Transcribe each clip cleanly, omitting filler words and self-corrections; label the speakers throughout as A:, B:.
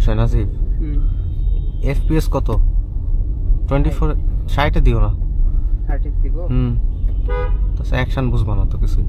A: সমস্যা নাজিব FPS কত 24 60 দিও না
B: 30 দিব
A: তো অ্যাকশন বুঝবা না তো কিছু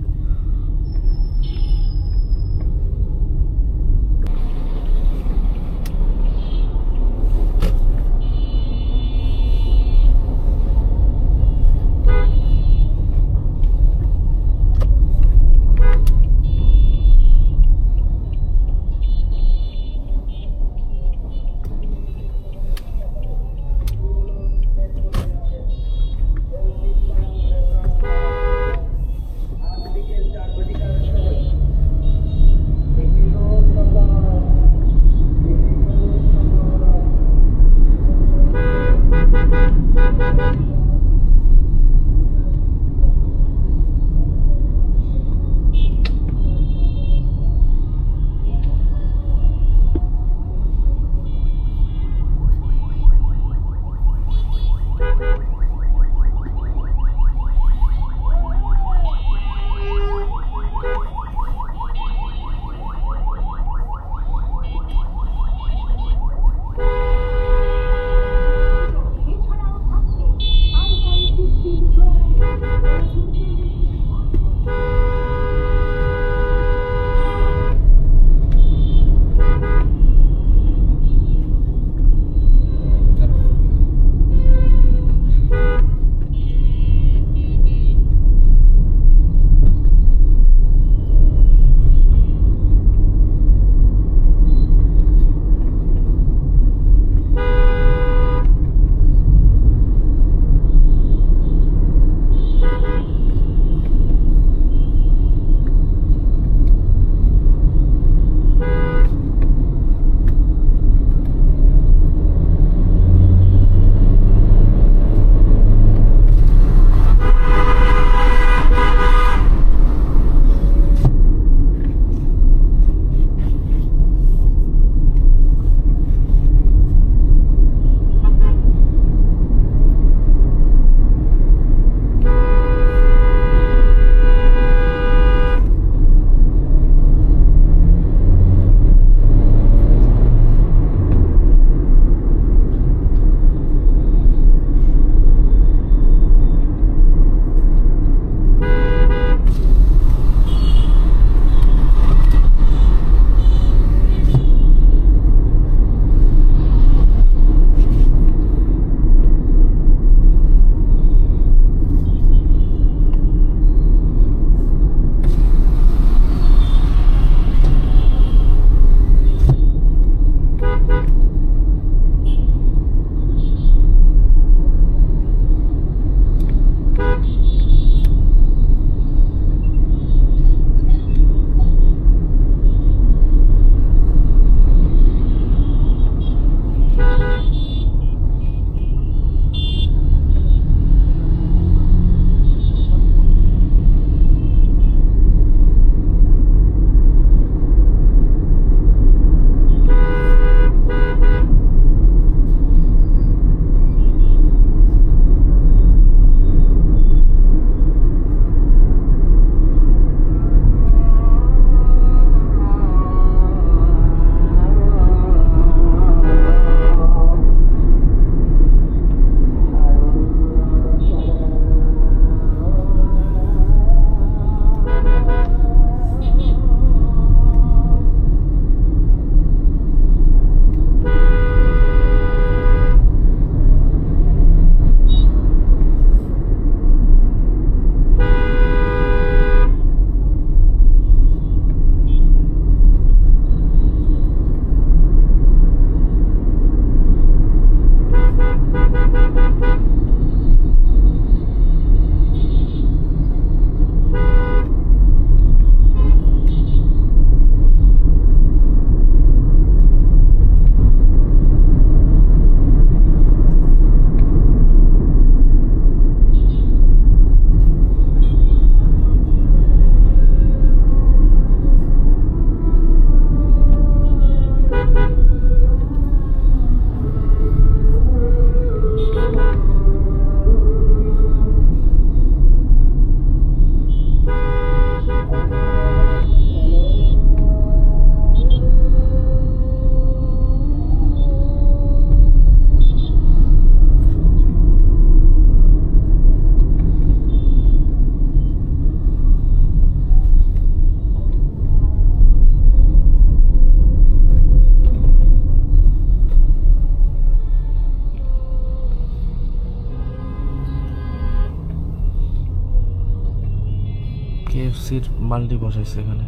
A: কেএফসির বালতি বসাইছে এখানে।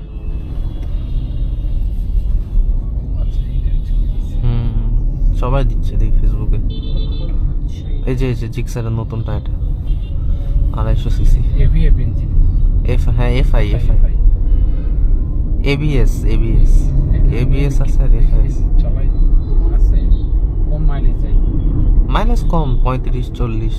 A: সবাই দিচ্ছে দেখি ফেসবুকে। এই যে জিক্সারের নতুনটা, এটা 250 সিসি হ্যাঁ এফআই এবিএস আছে আর এফআই মাইলেজ কম 35-40।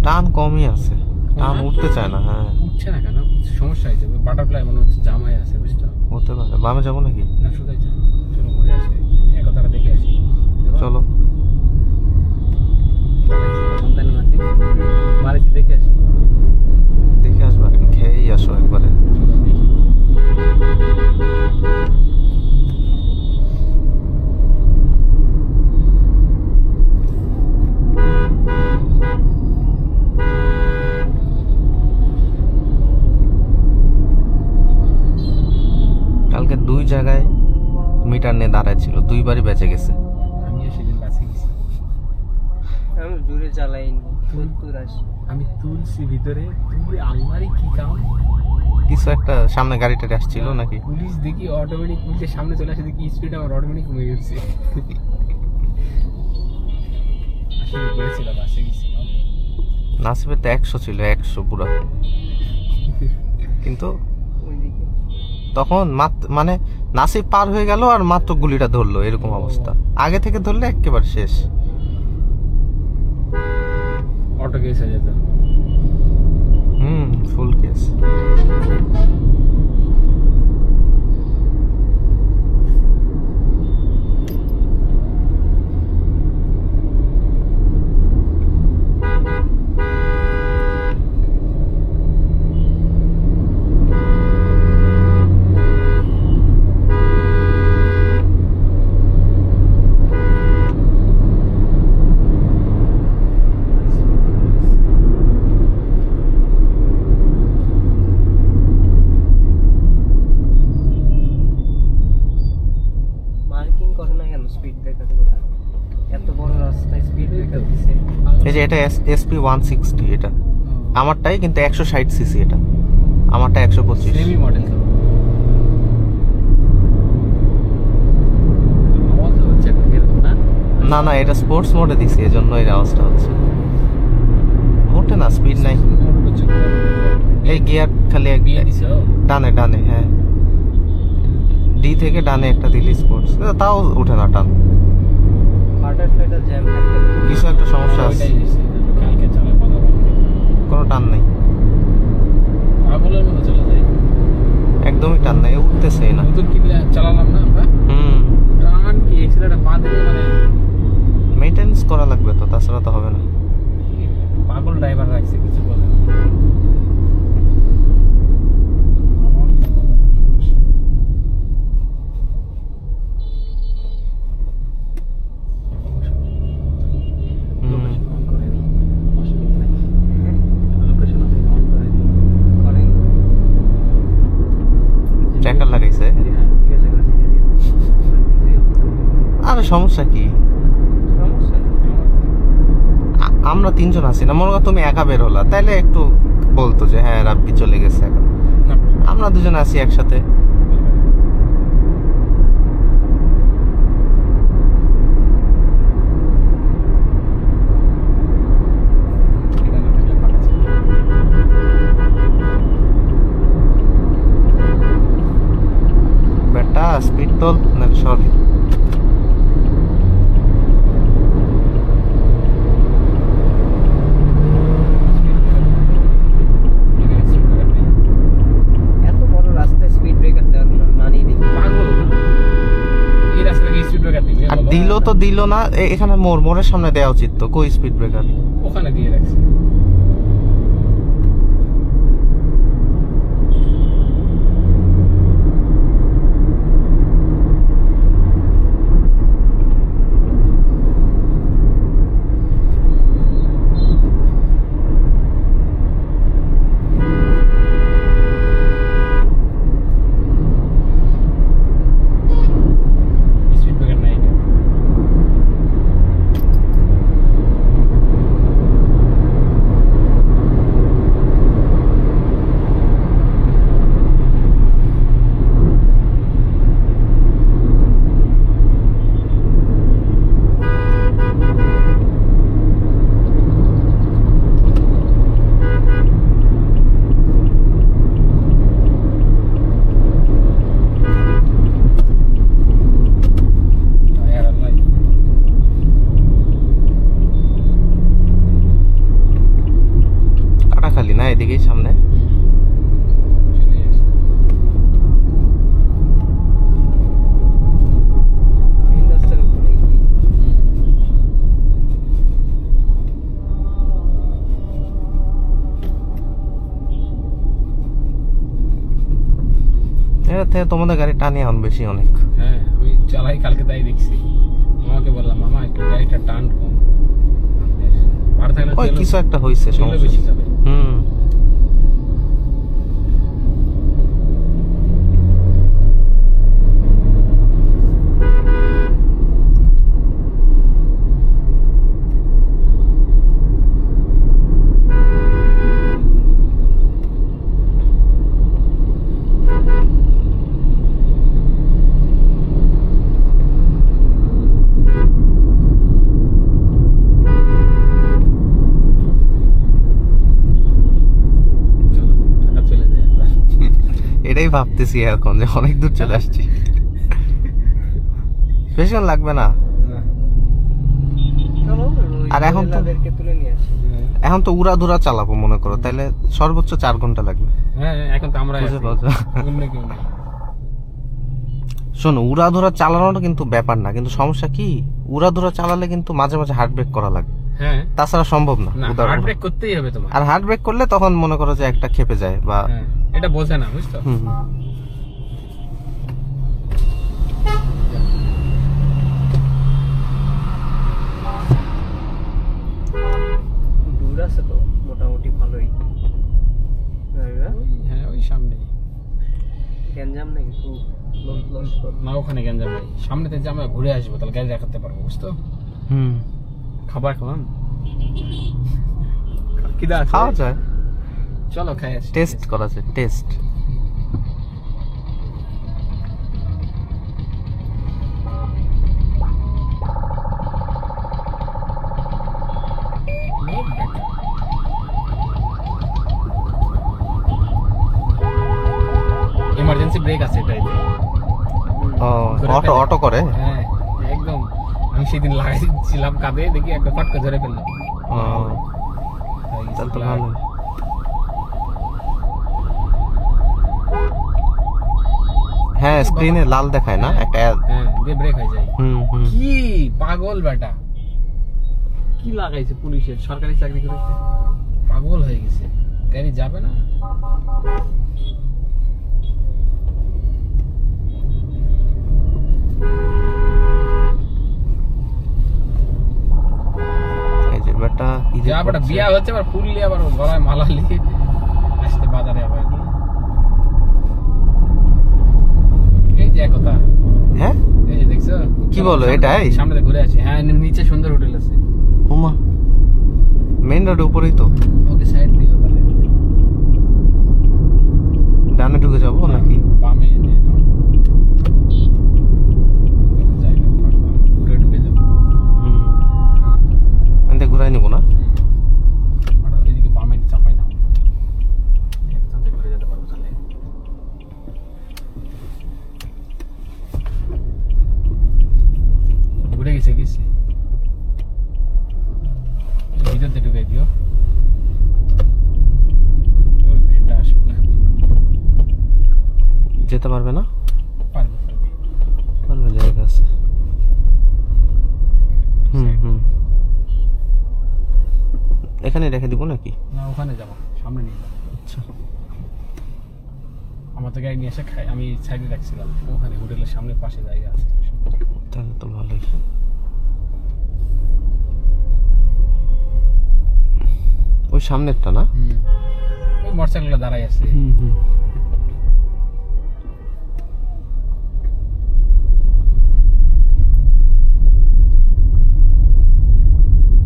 A: টান কমই আছে, টান উঠতে চায় না। হ্যাঁ
B: উঠছে না কেন? সমস্যা হয়েছে, বাটারফ্লাই মনে হচ্ছে জামাই আছে, বুঝছো?
A: হতে পারে। বামে যাবো নাকি?
B: না শুধাই যায়, চলো ঘুরে আসি, একতারা দেখে আসি।
A: চলো
B: মারিচি দেখে আসি।
A: দেখে আসবা, খেয়েই আসো একবারে। কালকে 2 জায়গায় মিটার নিয়ে দাঁড়ায় ছিল, 2বারই বেঁচে গেছে।
B: আমিও সেদিন বাসে গেছি,
C: আমি জোরে চালাইনি,
B: আমি তুলছি ভিতরে, তুই আলমারি কি কাম,
A: কিছু একটা সামনে গাড়িটা আসছিল নাকি,
B: পুলিশ দেখি অটোমেটিক পুলিশের সামনে চলে আসে, দেখি স্পিড আমার অটোমেটিক কমে গেছে। আসলে করেছিল বাসে গেছি,
A: নাসিবের তো 100 ছিল, 100 পুরো। কিন্তু তখন মানে নাসিব পার হয়ে গেল আর মাত্র গুলিটা ধরলো, এরকম অবস্থা। আগে থেকে ধরলে একেবারে শেষ।
B: অটো কেস হয়ে যেত।
A: ফুল কেস। এই যে এটা SP 160, এটা আমারটাই, কিন্তু 160 সিসি। এটা আমারটা 125
B: সেমি মডেল। তো আওয়াজ হচ্ছে এরকম না?
A: না এটা স্পোর্টস মোডে দিছি, এজন্য এই আওয়াজটা হচ্ছে। ওঠে না, স্পিড নাই। এই গিয়ার খালি ডানে, হ্যাঁ ডি থেকে ডানে একটা দিলি স্পোর্টস, তাও ওঠে না টান। কিছু একটা সমস্যা আছে, কোনো টান নেই, একদমই টান নেই, উঠতেছেই না।
B: চালালাম না, টান কি এক্সেলারেটর পা দিলে মানে
A: মেইনটেনেন্স করা লাগবে তো, তাছাড়া তো হবে না।
B: পাগল ড্রাইভার রাখছে, কিছু বলে না।
A: ট্র্যাকার লাগাইছে, আর সমস্যা কি? আমরা 3 জন আছি না, মনে করো তুমি একা বের হলা, তাইলে একটু বলতো যে হ্যাঁ রাব্বি চলে গেছে। এখন আমরা 2 জন আছি একসাথে। বেটা স্পিড তোল, না সরি। দিল তো দিল না, এখানে মোড়ের সামনে দেওয়া উচিত তো, কই স্পিড ব্রেকার?
B: ওখানে দিয়ে রাখছি।
A: এদিকেই সামনে।
B: চলে আসছে।
C: মেইন রাস্তার উপরে কি
A: এর থেকে তোমাদের গাড়ি টানি এখন বেশি অনেক।
B: হ্যাঁ আমি চালাই কালকে তাই দেখছি, মামাকে বললাম মামা একটু গাড়িটা টান কম, আর থাকলে
A: ওই
B: তেলও-
A: কিছু একটা হয়েছে
B: তেলও
A: সমস্যা।
B: বেশি খাবে।
A: হুম
B: চলো ঢাকা চলে যাই আমরা।
A: এটাই ভাবতেছি এখন যে অনেক দূর চলে আসছি। বেশিক্ষণ লাগবে না।
C: চলো
A: আর এখন তো-
C: লাদেরকে তুলে নিয়ে আসি।
A: এখন তো উড়াধুরা চালাবো মনে করো, তাহলে সর্বোচ্চ 4 ঘন্টা লাগবে।
B: হ্যাঁ এখন তো আমরা
A: বুঝে পাচ্ছ?
B: অন্য কেউ নেই।
A: শোনো, উড়াধুরা চালানোটা কিন্তু ব্যাপার না, কিন্তু সমস্যা কি, উড়াধুরা চালালে কিন্তু মাঝে মাঝে হার্ট ব্রেক করা লাগে,
B: হ্যাঁ
A: তাছাড়া সম্ভব না।
B: না হার্ট ব্রেক করতেই হবে তোমার।
A: আর হার্ট ব্রেক করলে তখন মনে করো যে একটা খেপে যায় বা
B: হ্যাঁ এটা বোঝে না বুঝছো।
A: হুম হুম।
C: দূর আছে তো মোটামুটি ভালোই গাড়িটা।
B: হ্যাঁ ওই সামনে
C: গ্যাঞ্জাম নাকি খুব লস্কর।
B: না, ওখানে গ্যাঞ্জাম নাই, সামনেতে যে আমরা ঘুরে আসবো তাহলে গাড়ি রাখাতে পারবো বুঝতো।
A: হুম
B: খাবার খাওয়ান কিদা আছে?
A: খাওয়া যায়,
B: চলো খাই আসি।
A: টেস্ট করা যায়, টেস্ট।
B: এমার্জেন্সি ব্রেক আছে এটাইতে।
A: ও অটো অটো করে।
B: হ্যাঁ একদম, আমি সেদিন লাগাইছিলাম কাঁধে, দেখি একটা ফটকা ধরে ফেললাম।
A: ও তাহলে তো ভালো। হ্যাঁ স্ক্রিনে লাল দেখায় না একটা ad।
B: হ্যাঁ দিয়ে ব্রেক হয়ে যায়।
A: হুম হুম।
B: কি পাগল বেটা, কি লাগাইছে পুলিশের, সরকারি চাকরি করেছে, পাগল হয়ে গেছে, গাড়ি যাবে না।
A: এই যে বেটা ঈদে
B: যা বেটা
A: করছে।
B: বিয়া হচ্ছে আবার ফুল নিয়ে আবার গলায় মালা নিয়ে আসতে বাজারে আবার কি। এই যে কথা,
A: হ্যাঁ
B: এই যে দেখছো
A: কি বলো, এটাই?
B: সামনে দিয়ে ঘুরে আসি। হ্যাঁ নিচে সুন্দর হোটেল আছে।
A: ওমা মেইন রোডের উপরেই তো।
B: ওকে সাইড দিও তাহলে।
A: ডানে ঢুকে যাবো নাকি?
B: বামে নিয়ে নাও। যাই না, আমি ঘুরে ঢুকে যাবো।
A: হুম আমি ঘুরাই নিবো না।
B: আর এদিকে বামে চাপাই না, একদম ঘুরে যেতে পারবো তাহলে। ঘুরে গেছে গেছে, ভিতর দিয়ে ঢুকাই দিও। ওর ভ্যানটা আসবে না।
A: যেতে পারবে না?
B: পারবে পারবে।
A: পারবে, জায়গা আছে। হুম হুম এখানে রেখে দিব নাকি?
B: না ওখানে যাবো, সামনে নিয়ে যাবো।
A: আচ্ছা
B: আমার তো গাড়ি নিয়ে এসে খাই, আমি সাইডে রাখছিলাম, ওখানে হোটেলের সামনে পাশে জায়গা আছে।
A: তাহলে তো ভালোই। ওই সামনেরটা না?
B: ওই মোটরসাইকেলটা দাঁড়াই আছে।
A: হুম হুম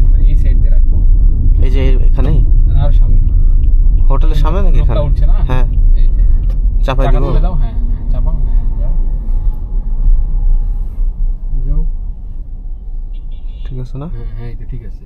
B: আমরা এই সাইড দিয়ে রাখবো।
A: এই যে এখানেই
B: আর সামনে
A: হোটেলের সামনে নাকি
B: লোকটা
A: এখানে?
B: উঠছে না?
A: হ্যাঁ
B: এই যে
A: চাপাই
B: চাকা
A: দিব।
B: তুলে দাও। হ্যাঁ হ্যাঁ চাপাও। হ্যাঁ যাও যাও।
A: ঠিক আছে না?
B: হ্যাঁ হ্যাঁ এই তো ঠিক আছে।